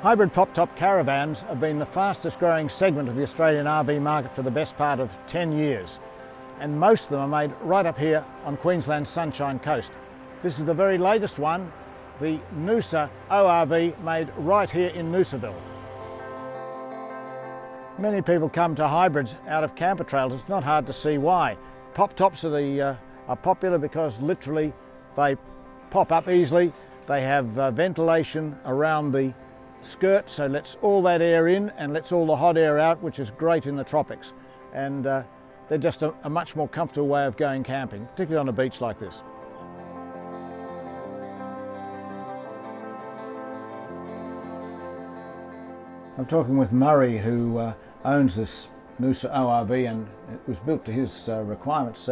Hybrid pop-top caravans have been the fastest growing segment of the Australian RV market for the best part of 10 years. And most of them are made right up here on Queensland's Sunshine Coast. This is the very latest one, the Noosa ORV, made right here in Noosaville. Many people come to hybrids out of camper trailers. It's not hard to see why. Pop-tops are popular because literally they pop up easily. They have ventilation around the skirt, so lets all that air in and lets all the hot air out, which is great in the tropics. And they're just a much more comfortable way of going camping, particularly on a beach like this. I'm talking with Murray, who owns this Noosa ORV, and it was built to his requirements.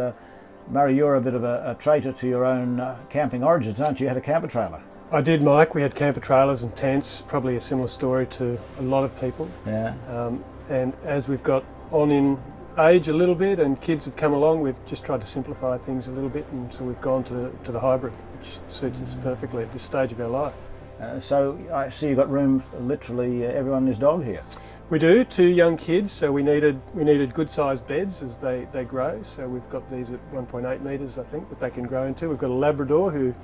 Murray, you're a bit of a traitor to your own camping origins, aren't you? You had a camper trailer. I did, Mike. We had camper trailers and tents, probably a similar story to a lot of people. Yeah. And as we've got on in age a little bit and kids have come along, we've just tried to simplify things a little bit, and so we've gone to the hybrid, which suits us perfectly at this stage of our life. So I see you've got room for literally everyone and his dog here. We do, 2 young kids, so we needed good sized beds as they grow. So we've got these at 1.8 metres, I think, that they can grow into. We've got a Labrador who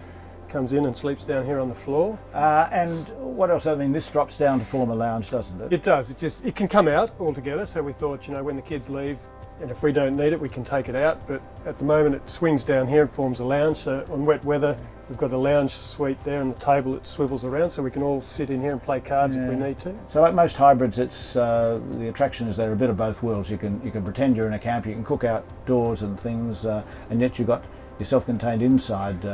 comes in and sleeps down here on the floor. And what else? I mean, this drops down to form a lounge, doesn't it? It does. It can come out altogether. So we thought, when the kids leave, and if we don't need it, we can take it out. But at the moment, it swings down here and forms a lounge. So on wet weather, we've got the lounge suite there and the table that swivels around, so we can all sit in here and play cards if we need to. So like most hybrids, it's the attraction is they're a bit of both worlds. You can pretend you're in a camp, you can cook outdoors and things, and yet you've got you're self-contained inside,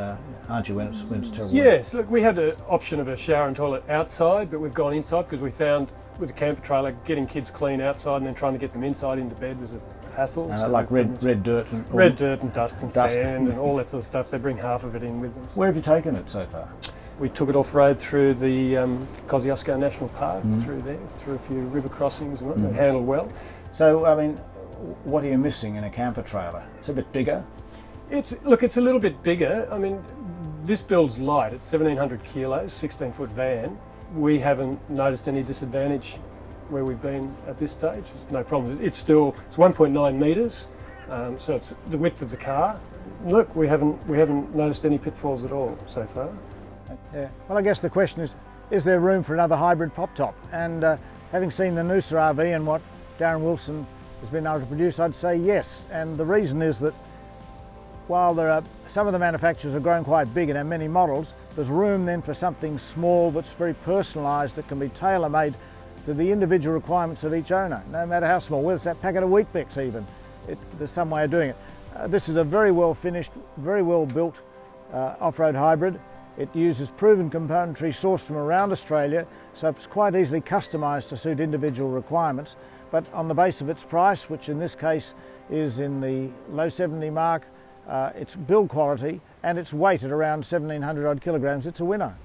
aren't you, when it's terrible? Yes, look, we had an option of a shower and toilet outside, but we've gone inside because we found with the camper trailer, getting kids clean outside and then trying to get them inside into bed was a hassle. So like red dirt and dust and sand and all that sort of stuff. They bring half of it in with them. Where have you taken it so far? We took it off-road through the Kosciuszko National Park, through a few river crossings, and they handled well. So, I mean, what are you missing in a camper trailer? It's a bit bigger. It's a little bit bigger. I mean, this build's light. It's 1,700 kilos, 16-foot van. We haven't noticed any disadvantage where we've been at this stage. No problem. It's 1.9 metres, so it's the width of the car. Look, we haven't noticed any pitfalls at all so far. Yeah. Well, I guess the question is there room for another hybrid pop-top? And having seen the Noosa RV and what Darren Wilson has been able to produce, I'd say yes. And the reason is that while some of the manufacturers are growing quite big and have many models, there's room then for something small that's very personalised, that can be tailor-made to the individual requirements of each owner, no matter how small, whether it's that packet of Weet-Bix even. There's some way of doing it. This is a very well finished, very well built off-road hybrid. It uses proven componentry sourced from around Australia, so it's quite easily customised to suit individual requirements. But on the base of its price, which in this case is in the low 70 mark, its build quality and its weight at around 1,700 odd kilograms, it's a winner.